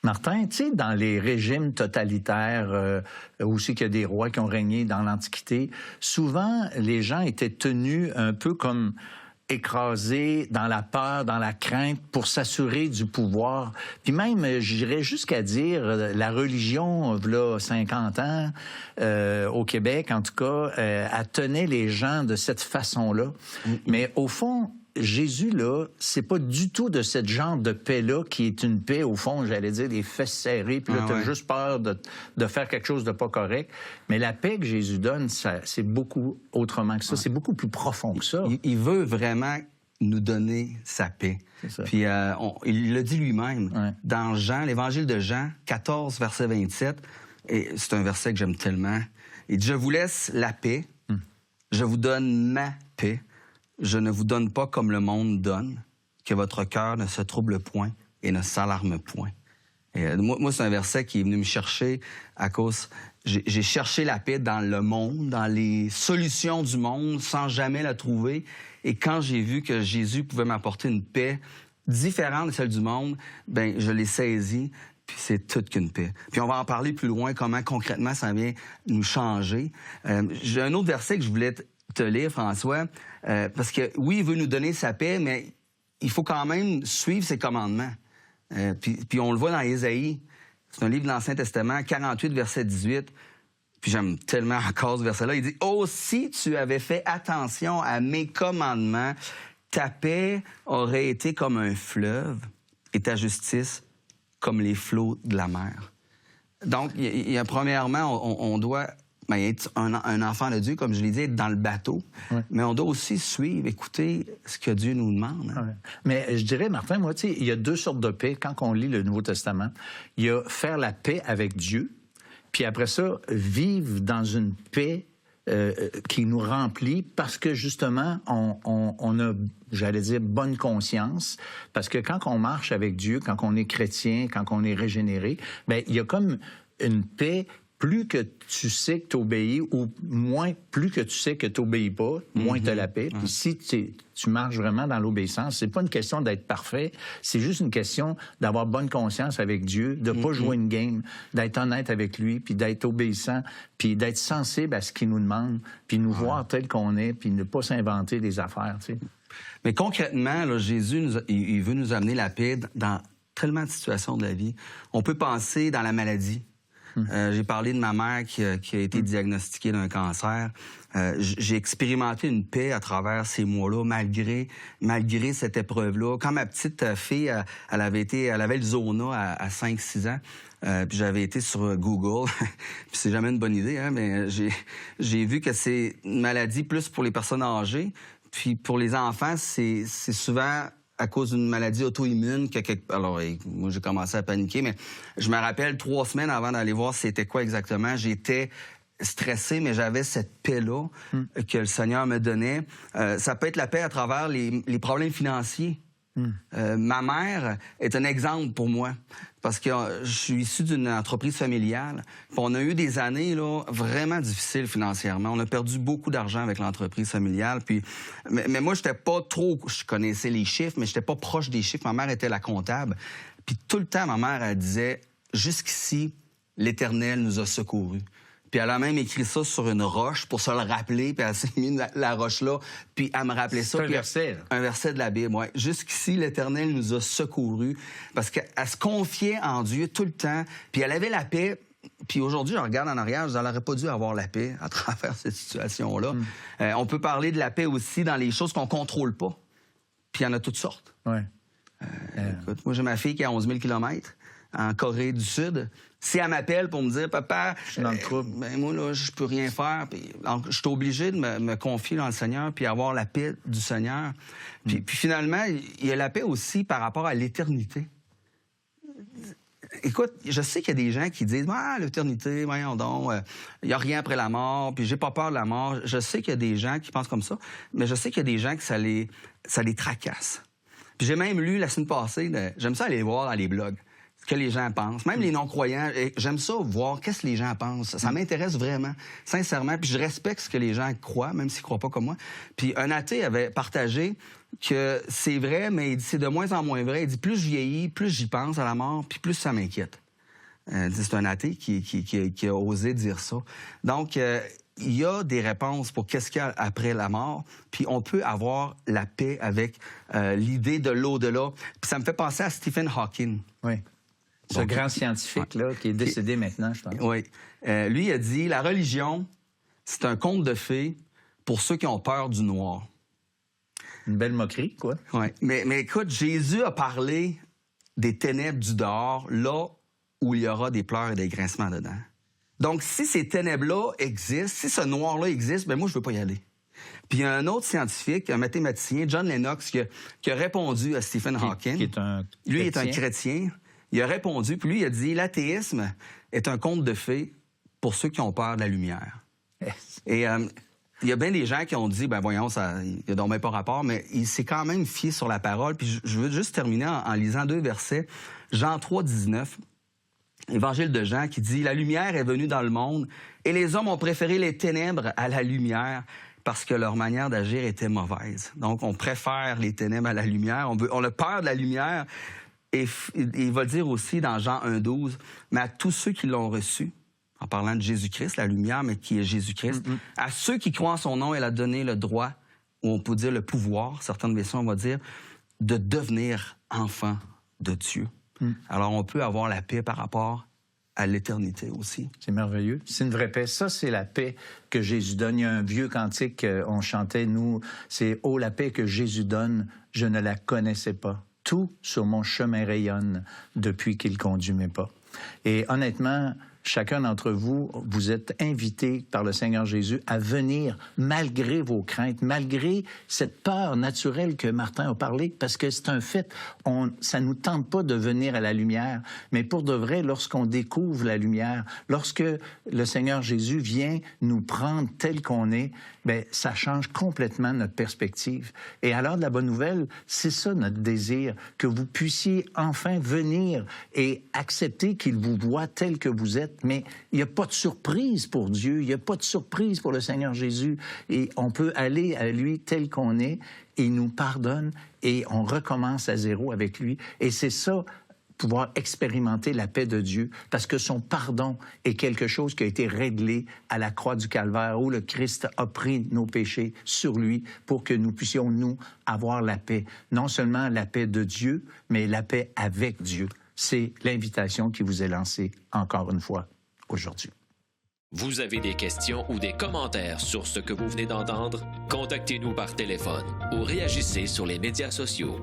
Martin, tu sais, dans les régimes totalitaires, aussi qu'il y a des rois qui ont régné dans l'Antiquité, souvent, les gens étaient tenus un peu comme écrasés dans la peur, dans la crainte, pour s'assurer du pouvoir. Puis même, j'irais jusqu'à dire, la religion, là, 50 ans, au Québec, en tout cas, elle tenait les gens de cette façon-là. Mais au fond, Jésus, là, c'est pas du tout de ce genre de paix-là qui est une paix, au fond, j'allais dire, des fesses serrées, puis là, t'as juste peur de faire quelque chose de pas correct. Mais la paix que Jésus donne, c'est beaucoup autrement que ça. C'est beaucoup plus profond que ça. Il veut vraiment nous donner sa paix. Puis il le dit lui-même. Dans Jean, l'Évangile de Jean, 14, verset 27, et c'est un verset que j'aime tellement. Il dit, « Je vous laisse la paix, je vous donne ma paix. Je ne vous donne pas comme le monde donne, que votre cœur ne se trouble point et ne s'alarme point. » Et moi, c'est un verset qui est venu me chercher à cause... J'ai cherché la paix dans le monde, dans les solutions du monde, sans jamais la trouver. Et quand j'ai vu que Jésus pouvait m'apporter une paix différente de celle du monde, ben je l'ai saisi, puis c'est toute qu'une paix. Puis on va en parler plus loin, comment concrètement ça vient nous changer. J'ai un autre verset que je voulais te lire, François, parce que oui, il veut nous donner sa paix, mais il faut quand même suivre ses commandements. Puis on le voit dans Ésaïe, c'est un livre de l'Ancien Testament, 48, verset 18, puis j'aime tellement encore ce verset-là, il dit « Oh, si tu avais fait attention à mes commandements, ta paix aurait été comme un fleuve et ta justice comme les flots de la mer. » Donc, premièrement, on doit... être un enfant de Dieu, comme je l'ai dit, être dans le bateau. Mais on doit aussi suivre, écouter ce que Dieu nous demande. Hein. Mais je dirais, Martin, moi, tu sais, il y a deux sortes de paix. Quand on lit le Nouveau Testament, il y a faire la paix avec Dieu, puis après ça, vivre dans une paix qui nous remplit parce que, justement, on a, j'allais dire, bonne conscience. Parce que quand on marche avec Dieu, quand on est chrétien, quand on est régénéré, bien, il y a comme une paix. Plus que tu sais que tu obéis, ou moins, plus que tu sais que tu n'obéis pas, moins tu as la paix. Puis si tu marches vraiment dans l'obéissance, c'est pas une question d'être parfait, c'est juste une question d'avoir bonne conscience avec Dieu, de pas jouer une game, d'être honnête avec lui, puis d'être obéissant, puis d'être sensible à ce qu'il nous demande, puis nous voir tel qu'on est, puis ne pas s'inventer des affaires, tu sais. Mais concrètement, là, Jésus, il veut nous amener la paix dans tellement de situations de la vie. On peut penser dans la maladie. J'ai parlé de ma mère qui a été diagnostiquée d'un cancer. J'ai expérimenté une paix à travers ces mois-là, malgré cette épreuve-là. Quand ma petite fille, elle avait le zona à 5-6 ans, puis j'avais été sur Google, puis c'est jamais une bonne idée, hein, mais j'ai vu que c'est une maladie plus pour les personnes âgées, puis pour les enfants, c'est souvent... à cause d'une maladie auto-immune. Alors, moi, j'ai commencé à paniquer, mais je me rappelle 3 semaines avant d'aller voir c'était quoi exactement. J'étais stressé, mais j'avais cette paix-là que le Seigneur me donnait. Ça peut être la paix à travers les problèmes financiers. Ma mère est un exemple pour moi parce que je suis issu d'une entreprise familiale. On a eu des années là, vraiment difficiles financièrement. On a perdu beaucoup d'argent avec l'entreprise familiale. Mais moi, j'étais pas trop... Je connaissais les chiffres, mais j'étais pas proche des chiffres. Ma mère était la comptable. Puis tout le temps, ma mère, elle disait « Jusqu'ici, l'Éternel nous a secourus. » Puis elle a même écrit ça sur une roche pour se le rappeler, puis elle s'est mis la roche là, puis elle me rappelait ça. C'est un verset. Un verset de la Bible, oui. Jusqu'ici, l'Éternel nous a secourus, parce qu'elle se confiait en Dieu tout le temps, puis elle avait la paix. Puis aujourd'hui, je regarde en arrière, elle n'aurait pas dû avoir la paix à travers cette situation-là. On peut parler de la paix aussi dans les choses qu'on ne contrôle pas. Puis il y en a toutes sortes. Écoute, moi, j'ai ma fille qui a 11 000 km en Corée du Sud. Si elle m'appelle pour me dire « Papa, je suis dans le trouble. Ben moi, là, je peux rien faire. » Donc, je suis obligé de me confier dans le Seigneur puis avoir la paix du Seigneur. Puis finalement, il y a la paix aussi par rapport à l'éternité. Écoute, je sais qu'il y a des gens qui disent « Ah, l'éternité, voyons donc, il n'y a rien après la mort, puis j'ai pas peur de la mort. » Je sais qu'il y a des gens qui pensent comme ça, mais je sais qu'il y a des gens que ça les tracasse. Puis j'ai même lu la semaine passée, j'aime ça aller voir dans les blogs. ce que les gens pensent, même les non-croyants. J'aime ça, voir qu'est-ce que les gens pensent. Ça m'intéresse vraiment, sincèrement. Puis je respecte ce que les gens croient, même s'ils ne croient pas comme moi. Puis un athée avait partagé que c'est vrai, mais il dit c'est de moins en moins vrai. Il dit plus je vieillis, plus j'y pense à la mort, puis plus ça m'inquiète. C'est un athée qui a osé dire ça. Donc, il y a des réponses pour qu'est-ce qu'il y a après la mort, puis on peut avoir la paix avec l'idée de l'au-delà. Puis ça me fait penser à Stephen Hawking. Oui. Ce grand scientifique-là qui est décédé maintenant, je pense. Oui. Lui, il a dit, la religion, c'est un conte de fées pour ceux qui ont peur du noir. Une belle moquerie, quoi. Oui. Mais écoute, Jésus a parlé des ténèbres du dehors, là où il y aura des pleurs et des grincements dedans. Donc, si ces ténèbres-là existent, si ce noir-là existe, ben moi, je veux pas y aller. Puis il y a un autre scientifique, un mathématicien, John Lennox, qui a répondu à Stephen Hawking. Qui est un chrétien. Lui est un chrétien. Il a répondu, puis lui, il a dit, l'athéisme est un conte de fées pour ceux qui ont peur de la lumière. Yes. Et il y a bien des gens qui ont dit, ben voyons, il n'y a donc même pas rapport, mais il s'est quand même fié sur la parole. Puis je veux juste terminer en lisant 2 versets. Jean 3, 19, Évangile de Jean, qui dit, « La lumière est venue dans le monde, et les hommes ont préféré les ténèbres à la lumière, parce que leur manière d'agir était mauvaise. » Donc, on préfère les ténèbres à la lumière. On a peur de la lumière. Et il va dire aussi dans Jean 1, 12, « Mais à tous ceux qui l'ont reçu, en parlant de Jésus-Christ, la lumière, mais qui est Jésus-Christ, à ceux qui croient en son nom, elle a donné le droit, ou on peut dire le pouvoir, certaines versions, on va dire, de devenir enfant de Dieu. » Alors, on peut avoir la paix par rapport à l'éternité aussi. C'est merveilleux. C'est une vraie paix. Ça, c'est la paix que Jésus donne. Il y a un vieux cantique qu'on chantait, nous, c'est « Oh, la paix que Jésus donne, je ne la connaissais pas. Tout sur mon chemin rayonne depuis qu'il conduit mes pas. » Et honnêtement, chacun d'entre vous, vous êtes invités par le Seigneur Jésus à venir malgré vos craintes, malgré cette peur naturelle que Martin a parlé, parce que c'est un fait, ça ne nous tente pas de venir à la lumière, mais pour de vrai, lorsqu'on découvre la lumière, lorsque le Seigneur Jésus vient nous prendre tel qu'on est, bien, ça change complètement notre perspective. Et alors, de la bonne nouvelle, c'est ça notre désir, que vous puissiez enfin venir et accepter qu'il vous voit tel que vous êtes. Mais il n'y a pas de surprise pour Dieu, il n'y a pas de surprise pour le Seigneur Jésus. Et on peut aller à lui tel qu'on est, et il nous pardonne, et on recommence à zéro avec lui. Et c'est ça, pouvoir expérimenter la paix de Dieu, parce que son pardon est quelque chose qui a été réglé à la croix du Calvaire, où le Christ a pris nos péchés sur lui pour que nous puissions, nous, avoir la paix. Non seulement la paix de Dieu, mais la paix avec Dieu. C'est l'invitation qui vous est lancée encore une fois aujourd'hui. Vous avez des questions ou des commentaires sur ce que vous venez d'entendre? Contactez-nous par téléphone ou réagissez sur les médias sociaux.